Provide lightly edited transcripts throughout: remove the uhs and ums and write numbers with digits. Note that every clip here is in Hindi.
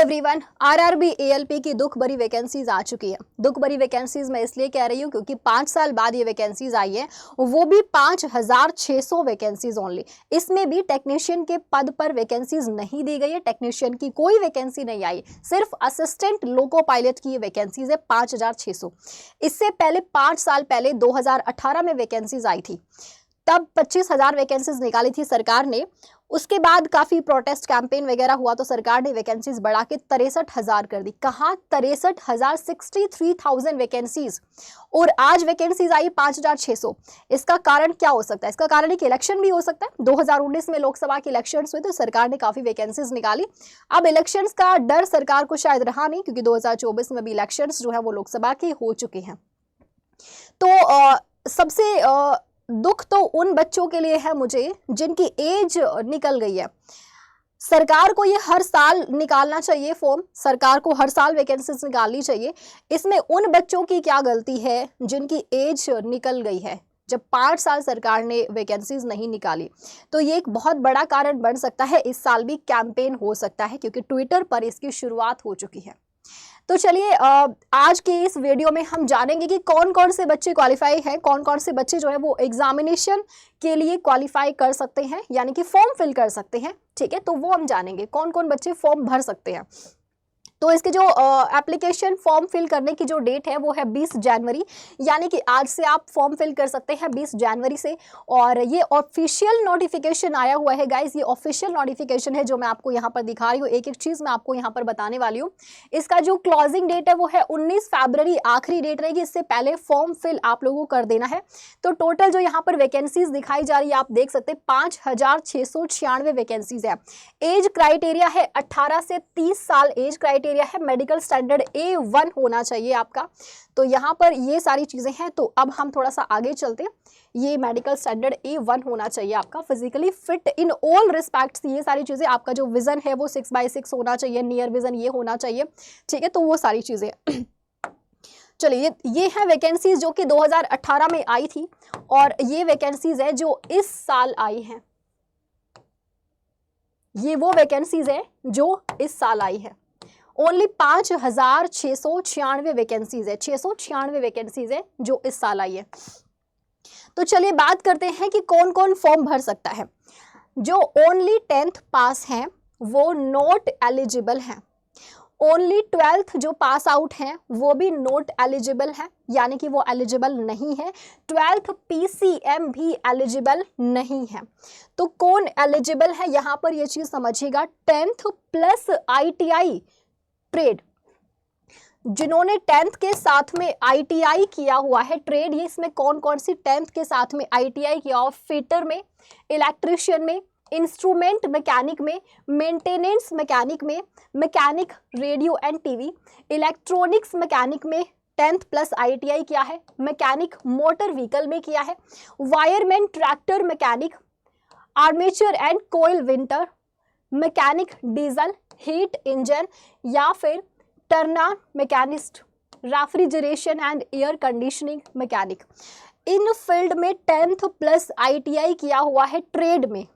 एवरीवन, आरआरबी एएलपी की दुख भरी वैकेंसीज आ चुकी है। दुख भरी वैकेंसीज मैं इसलिए कह रही हूँ क्योंकि 5 साल बाद ये वैकेंसीज आई है, वो भी 5600 वैकेंसीज ओनली। इसमें भी टेक्नीशियन के पद पर वैकेंसीज नहीं दी गई है, टेक्नीशियन की कोई वैकेंसी नहीं आई, सिर्फ असिस्टेंट लोको पायलट की ये वैकेंसीज है 5600। इससे पहले 5 साल पहले 2018 में वैकेंसीज आई थी, तब 25,000 वैकेंसीज निकाली थी सरकार ने। उसके बाद काफी प्रोटेस्ट कैंपेन वगैरह हुआ तो सरकार ने वैकेंसीज बढ़ा के 63,000 कर दी। कहाँ 63,000, 63,000 वैकेंसीज, और आज वैकेंसीज आई 5,600। इसका कारण क्या हो सकता है? इसका कारण एक इलेक्शन भी हो सकता है। 2019 में लोकसभा के इलेक्शंस हुए तो सरकार ने काफी वैकेंसीज निकाली। अब इलेक्शंस का डर सरकार को शायद रहा नहीं, क्योंकि 2024 में भी इलेक्शंस जो है वो लोकसभा के हो चुके हैं। तो सबसे दुख तो उन बच्चों के लिए है मुझे जिनकी एज निकल गई है। सरकार को ये हर साल निकालना चाहिए फॉर्म, सरकार को हर साल वैकेंसीज निकालनी चाहिए। इसमें उन बच्चों की क्या गलती है जिनकी एज निकल गई है? जब 5 साल सरकार ने वैकेंसीज नहीं निकाली तो ये एक बहुत बड़ा कारण बन सकता है। इस साल भी कैंपेन हो सकता है क्योंकि ट्विटर पर इसकी शुरुआत हो चुकी है। तो चलिए आज के इस वीडियो में हम जानेंगे कि कौन कौन से बच्चे क्वालिफाई हैं, कौन कौन से बच्चे जो है वो एग्जामिनेशन के लिए क्वालिफाई कर सकते हैं, यानी कि फॉर्म फिल कर सकते हैं। ठीक है, तो वो हम जानेंगे कौन कौन बच्चे फॉर्म भर सकते हैं। तो इसके जो एप्लीकेशन फॉर्म फिल करने की जो डेट है वो है 20 जनवरी, यानी कि आज से आप फॉर्म फिल कर सकते हैं 20 जनवरी से। और ये ऑफिशियल नोटिफिकेशन आया हुआ है गाइस, ये ऑफिशियल नोटिफिकेशन है जो मैं आपको यहाँ पर दिखा रही हूँ। एक एक चीज़ मैं आपको यहाँ पर बताने वाली हूँ। इसका जो क्लोजिंग डेट है वो है 19 फरवरी, आखिरी डेट रहेगी। इससे पहले फॉर्म फिल आप लोगों को कर देना है। तो टोटल जो यहाँ पर वैकेंसीज दिखाई जा रही है आप देख सकते हैं 5696 वैकेंसीज है। एज क्राइटेरिया है 18 से 30 साल एज क्राइटेरिया है। मेडिकल स्टैंडर्ड A1 होना चाहिए आपका। तो यहाँ पर ये सारी चीजें हैं। तो अब हम थोड़ा सा आगे चलते हैं। ये मेडिकल स्टैंडर्ड A1 होना चाहिए आपका। Physically fit in all respects, ये सारी चीजें। आपका जो विजन है वो 6/6 होना चाहिए, नियर विजन ये होना चाहिए। ठीक है, तो वो सारी चीजें चलिए ये है वैकेंसीज जो कि 2018 में आई थी, और ये वैकेंसीज है जो इस साल आई हैं। ये वो वैकेंसीज है जो इस साल आई है। ओनली 5696 वैकेंसीज है, 696 वैकेंसीज है जो इस साल आई है। तो चलिए बात करते हैं कि कौन कौन फॉर्म भर सकता है। जो ओनली 10th पास हैं वो नॉट एलिजिबल हैं। ओनली 12th जो पास आउट हैं वो भी नॉट एलिजिबल हैं, यानी कि वो एलिजिबल नहीं है। 12th PCM भी एलिजिबल नहीं है। तो कौन एलिजिबल है यहाँ पर ये चीज समझिएगा। 10th प्लस ITI ट्रेड, जिन्होंने 10th के साथ में ITI किया हुआ है ट्रेड, ये इसमें कौन कौन सी 10th के साथ में ITI किया हुआ, फिटर में, इलेक्ट्रिशियन में, इंस्ट्रूमेंट मैकेनिक में, मेंटेनेंस मैकेनिक में, mechanic radio and TV, electronics mechanic में 10th प्लस ITI किया है, मैकेनिक मोटर व्हीकल में किया है, wireman tractor mechanic, armature and coil winder, mechanic diesel heat engine, या फिर turner machinist, refrigeration and air conditioning mechanic. इन फील्ड में 10th प्लस ITI किया हुआ है ट्रेड में,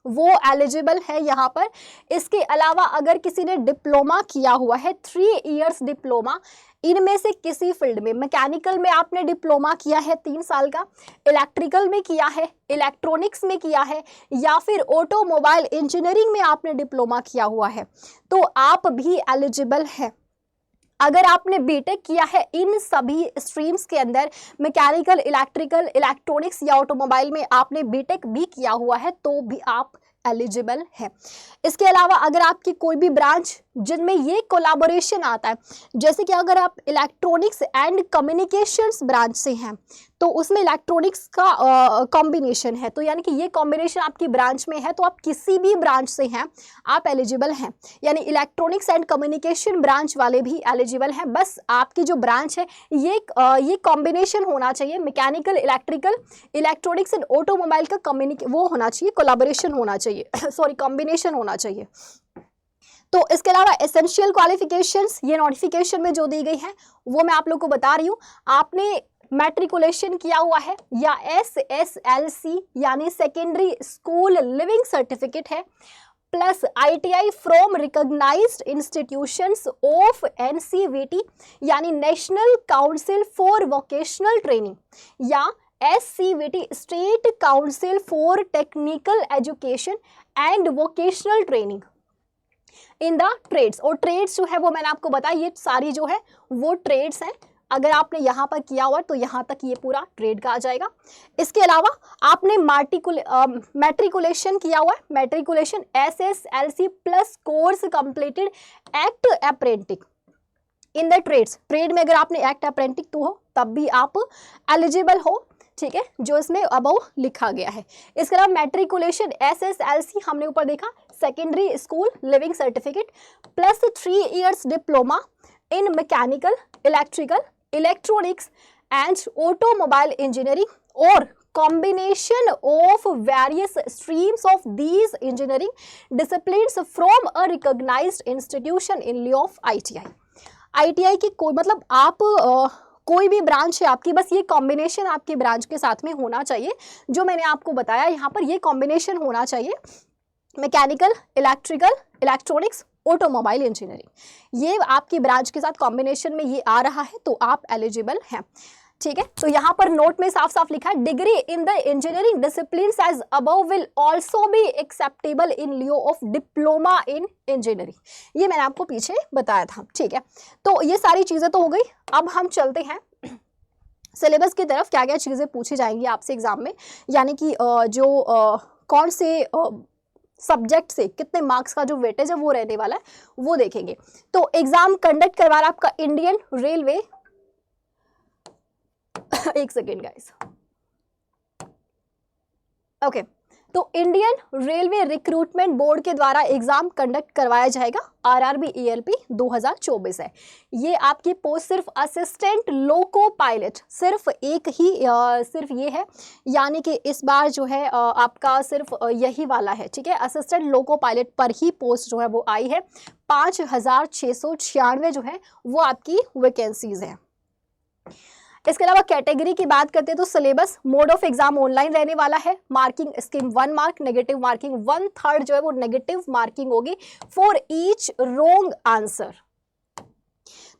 वो एलिजिबल है यहाँ पर। इसके अलावा अगर किसी ने डिप्लोमा किया हुआ है 3 इयर्स डिप्लोमा, इनमें से किसी फील्ड में, मैकेनिकल में आपने डिप्लोमा किया है 3 साल का, इलेक्ट्रिकल में किया है, इलेक्ट्रॉनिक्स में किया है, या फिर ऑटोमोबाइल इंजीनियरिंग में आपने डिप्लोमा किया हुआ है, तो आप भी एलिजिबल हैं। अगर आपने बीटेक किया है इन सभी स्ट्रीम्स के अंदर, मैकेनिकल, इलेक्ट्रिकल, इलेक्ट्रॉनिक्स या ऑटोमोबाइल में आपने बीटेक भी किया हुआ है, तो भी आप एलिजिबल है। इसके अलावा अगर आपकी कोई भी ब्रांच जिनमें ये कोलैबोरेशन आता है, जैसे कि अगर आप इलेक्ट्रॉनिक्स एंड कम्युनिकेशंस ब्रांच से हैं तो उसमें इलेक्ट्रॉनिक्स का कॉम्बिनेशन है, तो यानी कि ये कॉम्बिनेशन आपकी ब्रांच में है, तो आप किसी भी ब्रांच से हैं आप एलिजिबल हैं। यानी इलेक्ट्रॉनिक्स एंड कम्युनिकेशन ब्रांच वाले भी एलिजिबल हैं। बस आपकी जो ब्रांच है ये कॉम्बिनेशन होना चाहिए, mechanical, electrical, electronics and automobile का वो होना चाहिए, कोलैबोरेशन होना चाहिए सॉरी कॉम्बिनेशन होना चाहिए। तो इसके अलावा एसेंशियल क्वालिफिकेशंस ये नोटिफिकेशन में जो दी गई है वो मैं आप लोग को बता रही हूँ। आपने मैट्रिकुलेशन किया हुआ है या SSLC यानी सेकेंडरी स्कूल लिविंग सर्टिफिकेट है, plus ITI from recognised institutions of NCVT यानी national council for vocational training, या SCVT state council for technical education and vocational training in the trades. और ट्रेड्स जो है वो मैंने आपको बताया, ये सारी जो है वो ट्रेड्स हैं। अगर आपने यहाँ पर किया हुआ तो यहाँ तक ये पूरा ट्रेड का आ जाएगा। इसके अलावा आपने मैट्रिकुलेशन किया हुआ है, matriculation SSLC plus course completed act apprentice in the trades. Trade में अगर आपने एक्ट अप्रेंटिस तो हो तब भी आप एलिजिबल हो, ठीक है, जो इसमें अबव लिखा गया है। इसके अलावा मैट्रिकुलेशन SSLC हमने ऊपर देखा, secondary school leaving certificate plus 3 years diploma in mechanical, electrical, electronics and automobile engineering और combination of various streams of these engineering disciplines from a recognized institution in lieu of ITI। ITI की कोई मतलब आप कोई भी ब्रांच है आपकी, बस ये कॉम्बिनेशन आपकी ब्रांच के साथ में होना चाहिए। जो मैंने आपको बताया यहाँ पर ये कॉम्बिनेशन होना चाहिए, mechanical, electrical, electronics, automobile engineering, ये आपकी ब्रांच के साथ कॉम्बिनेशन में ये आ रहा है तो आप एलिजिबल हैं, ठीक है। तो यहाँ पर नोट में साफ साफ लिखा है, degree in the engineering disciplines as above will also be acceptable in lieu of diploma in engineering. ये मैंने आपको पीछे बताया था, ठीक है। तो ये सारी चीजें तो हो गई। अब हम चलते हैं सिलेबस की तरफ, क्या क्या चीजें पूछी जाएंगी आपसे एग्जाम में, यानी कि जो कौन से सब्जेक्ट से कितने मार्क्स का जो वेटेज है वो रहने वाला है वो देखेंगे। तो एग्जाम कंडक्ट करवा रहा आपका इंडियन रेलवे एक सेकेंड गाइस, ओके। तो इंडियन रेलवे रिक्रूटमेंट बोर्ड के द्वारा एग्जाम कंडक्ट करवाया जाएगा। RRB ELP 2024 है। ये आपकी पोस्ट सिर्फ असिस्टेंट लोको पायलट, सिर्फ एक ही सिर्फ ये है, यानी कि इस बार जो है आपका सिर्फ यही वाला है, ठीक है। असिस्टेंट लोको पायलट पर ही पोस्ट जो है वो आई है। 5696 जो है वो आपकी वैकेंसीज है। इसके अलावा कैटेगरी की बात करते हैं तो syllabus, mode of exam online रहने वाला है। Marking scheme 1 mark, negative marking 1/3 जो है वो नेगेटिव मार्किंग होगी फॉर ईच रॉन्ग आंसर।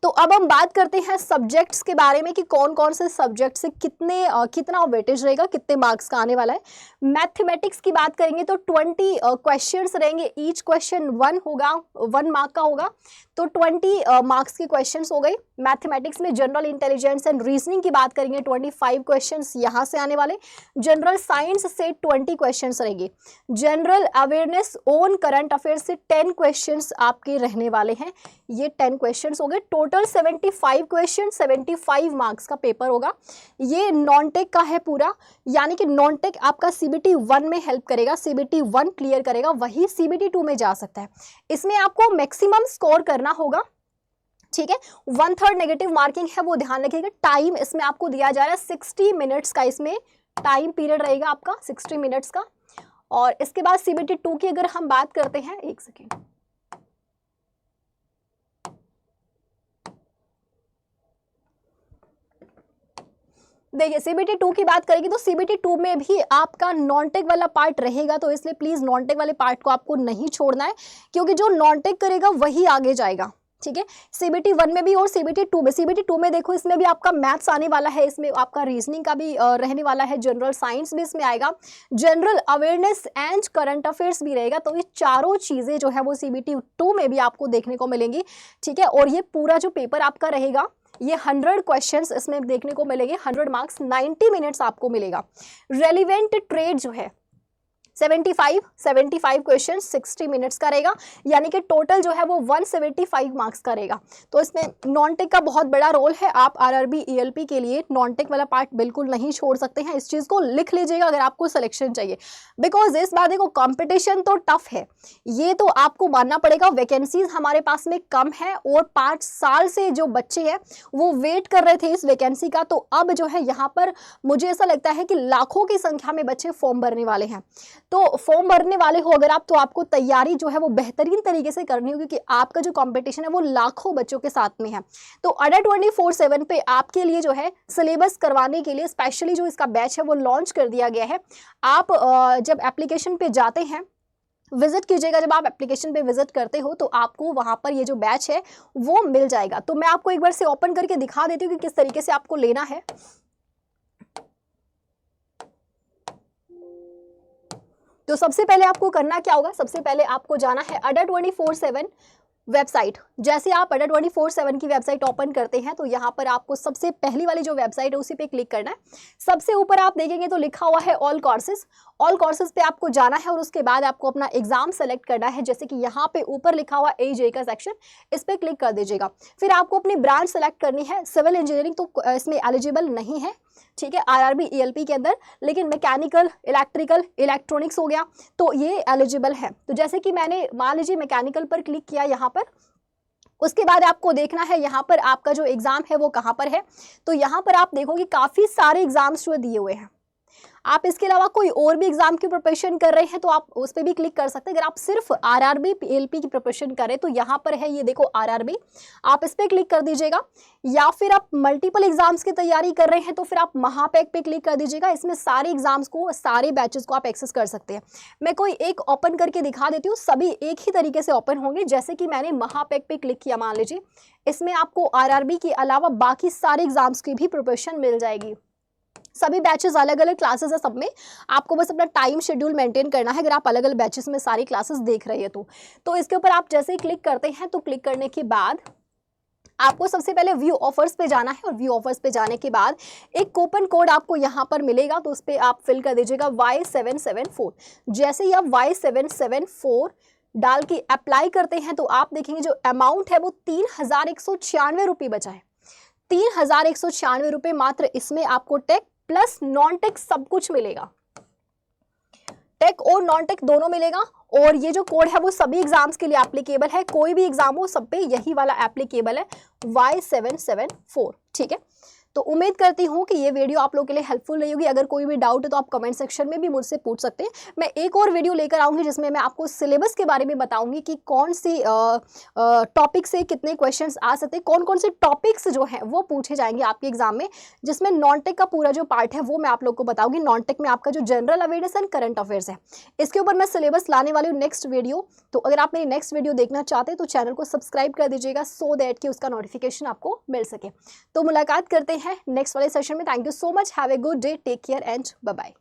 तो अब हम बात करते हैं सब्जेक्ट्स के बारे में कि कौन कौन से सब्जेक्ट से कितना वेटेज रहेगा, कितने मार्क्स का आने वाला है। मैथमेटिक्स की बात करेंगे तो 20 क्वेश्चंस रहेंगे, ईच क्वेश्चन 1 मार्क का होगा, तो 20 मार्क्स के क्वेश्चंस हो गए। मैथमेटिक्स में जनरल इंटेलिजेंस एंड रीजनिंग की बात करेंगे, 25 क्वेश्चंस यहाँ से आने वाले। जनरल साइंस से 20 क्वेश्चंस रहेंगे। General awareness on current affairs से 10 क्वेश्चंस आपके रहने वाले हैं। ये 10 क्वेश्चंस हो गए। टोटल 75 क्वेश्चन, 75 मार्क्स का पेपर होगा। ये नॉन टेक का है पूरा, यानी कि नॉन टेक आपका CBT 1 में हेल्प करेगा, CBT 1 क्लियर करेगा वही CBT 2 में जा सकता है। इसमें आपको मैक्सिमम स्कोर करना होगा, ठीक है। 1/3 नेगेटिव मार्किंग है वो ध्यान रखिएगा। टाइम इसमें आपको दिया जा रहा है 60 मिनट्स का, इसमें टाइम पीरियड रहेगा आपका 60 मिनट्स का। और इसके बाद CBT 2 की अगर हम बात करते हैं, एक सेकेंड, देखिए CBT 2 की बात करेंगे तो CBT 2 में भी आपका नॉन टेक वाला पार्ट रहेगा, तो इसलिए प्लीज नॉन टेक वाले पार्ट को आपको नहीं छोड़ना है, क्योंकि जो नॉन टेक करेगा वही आगे जाएगा, ठीक है। CBT 1 में भी और CBT 2 में। CBT 2 में देखो इसमें भी आपका मैथ्स आने वाला है, इसमें आपका रीजनिंग का भी रहने वाला है, जनरल साइंस भी इसमें आएगा, general awareness and current affairs भी रहेगा। तो ये चारों चीजें जो है वो CBT 2 में भी आपको देखने को मिलेंगी, ठीक है। और ये पूरा जो पेपर आपका रहेगा ये 100 क्वेश्चंस इसमें देखने को मिलेंगे, 100 मार्क्स, 90 मिनट्स आपको मिलेगा। रेलिवेंट ट्रेड जो है 75 क्वेश्चन 60 मिनट्स का रहेगा, यानी कि टोटल जो है वो 175 मार्क्स का रहेगा। तो इसमें नॉन टेक का बहुत बड़ा रोल है। आप RRB ELP के लिए नॉन टेक वाला पार्ट बिल्कुल नहीं छोड़ सकते हैं। इस चीज़ को लिख लीजिएगा अगर आपको सिलेक्शन चाहिए, बिकॉज इस बार देखो कंपटीशन तो टफ है, ये तो आपको मानना पड़ेगा। वैकेंसीज हमारे पास में कम है और 5 साल से जो बच्चे हैं वो वेट कर रहे थे इस वैकेंसी का, तो अब जो है यहाँ पर मुझे ऐसा लगता है कि लाखों की संख्या में बच्चे फॉर्म भरने वाले हैं। तो फॉर्म भरने वाले हो अगर आप, तो आपको तैयारी जो है वो बेहतरीन तरीके से करनी होगी, क्योंकि आपका जो कंपटीशन है वो लाखों बच्चों के साथ में है। तो अडा 24/7 पे आपके लिए जो है सिलेबस करवाने के लिए स्पेशली जो इसका बैच है वो लॉन्च कर दिया गया है। आप जब एप्लीकेशन पे जाते हैं विजिट कीजिएगा। जब आप एप्लीकेशन पे विजिट करते हो तो आपको वहां पर ये जो बैच है वो मिल जाएगा। तो मैं आपको एक बार से ओपन करके दिखा देती हूँ कि किस तरीके से आपको लेना है। तो सबसे पहले आपको करना क्या होगा, सबसे पहले आपको जाना है अड्डा 24/7 वेबसाइट। जैसे आप अड्डा 24/7 की वेबसाइट ओपन करते हैं तो यहाँ पर आपको सबसे पहली वाली जो वेबसाइट है उसी पे क्लिक करना है। सबसे ऊपर आप देखेंगे तो लिखा हुआ है ऑल कोर्सेज। ऑल कोर्सेज पे आपको जाना है और उसके बाद आपको अपना एग्जाम सेलेक्ट करना है। जैसे कि यहाँ पे ऊपर लिखा हुआ AJ का सेक्शन, इस पर क्लिक कर दीजिएगा। फिर आपको अपनी ब्रांच सेलेक्ट करनी है। सिविल इंजीनियरिंग तो इसमें एलिजिबल नहीं है, ठीक है, RRB ELP के अंदर, लेकिन मैकेनिकल, इलेक्ट्रिकल, इलेक्ट्रॉनिक्स हो गया तो ये एलिजिबल है। तो जैसे कि मैंने मान लीजिए मैकेनिकल पर क्लिक किया यहाँ पर, उसके बाद आपको देखना है यहाँ पर आपका जो एग्जाम है वो कहाँ पर है। तो यहाँ पर आप देखोगे काफ़ी सारे एग्जाम्स जो दिए हुए हैं। आप इसके अलावा कोई और भी एग्जाम की प्रिपरेशन कर रहे हैं तो आप उस पर भी क्लिक कर सकते हैं। अगर आप सिर्फ RRB ELP की प्रिपरेशन करें तो यहाँ पर है, ये देखो RRB, आप इस पर क्लिक कर दीजिएगा। या फिर आप मल्टीपल एग्जाम्स की तैयारी कर रहे हैं तो फिर आप महापैक पे क्लिक कर दीजिएगा। इसमें सारे एग्जाम्स को, सारे बैचेस को आप एक्सेस कर सकते हैं। मैं कोई एक ओपन करके दिखा देती हूँ, सभी एक ही तरीके से ओपन होंगे। जैसे कि मैंने महापैक पे क्लिक किया, मान लीजिए इसमें आपको RRB के अलावा बाकी सारे एग्जाम्स की भी प्रिपरेशन मिल जाएगी। सभी बैचेस अलग अलग क्लासेस है, सब में आपको बस अपना टाइम शेड्यूल मेंटेन करना है। अगर आप अलग अलग बैचेस में सारी क्लासेस देख रहे हैं तो इसके ऊपर आप जैसे ही क्लिक करते हैं तो क्लिक करने के बाद आपको सबसे पहले व्यू ऑफर्स पे जाना है। और व्यू ऑफर्स पे जाने के बाद एक कूपन कोड आपको यहाँ पर मिलेगा, तो उस पर आप फिल कर दीजिएगा Y774। जैसे ही आप Y774 डाल के अप्लाई करते हैं तो आप देखेंगे जो अमाउंट है वो 3,196 रुपये बचा है। 3,196 रुपये मात्र। इसमें आपको टेक प्लस नॉन टेक सब कुछ मिलेगा, टेक और नॉन टेक दोनों मिलेगा। और ये जो कोड है वो सभी एग्जाम्स के लिए एप्लीकेबल है, कोई भी एग्जाम हो सब पे यही वाला एप्लीकेबल है, Y774, ठीक है। तो उम्मीद करती हूँ कि ये वीडियो आप लोगों के लिए हेल्पफुल रही होगी। अगर कोई भी डाउट है तो आप कमेंट सेक्शन में भी मुझसे पूछ सकते हैं। मैं एक और वीडियो लेकर आऊँगी जिसमें मैं आपको सिलेबस के बारे में बताऊंगी कि कौन सी टॉपिक से कितने क्वेश्चंस आ सकते हैं, कौन कौन से टॉपिक्स जो हैं वो पूछे जाएंगे आपके एग्जाम में। जिसमें नॉन टेक का पूरा जो पार्ट है वो मैं आप लोग को बताऊंगी। नॉन टेक में आपका जो general awareness and current affairs है, इसके ऊपर मैं सिलेबस लाने वाली हूँ नेक्स्ट वीडियो। तो अगर आप मेरी नेक्स्ट वीडियो देखना चाहते हैं तो चैनल को सब्सक्राइब कर दीजिएगा, सो दैट कि उसका नोटिफिकेशन आपको मिल सके। तो मुलाकात करते हैं नेक्स्ट वाले सेशन में। Thank you so much, have a good day, take care and bye bye.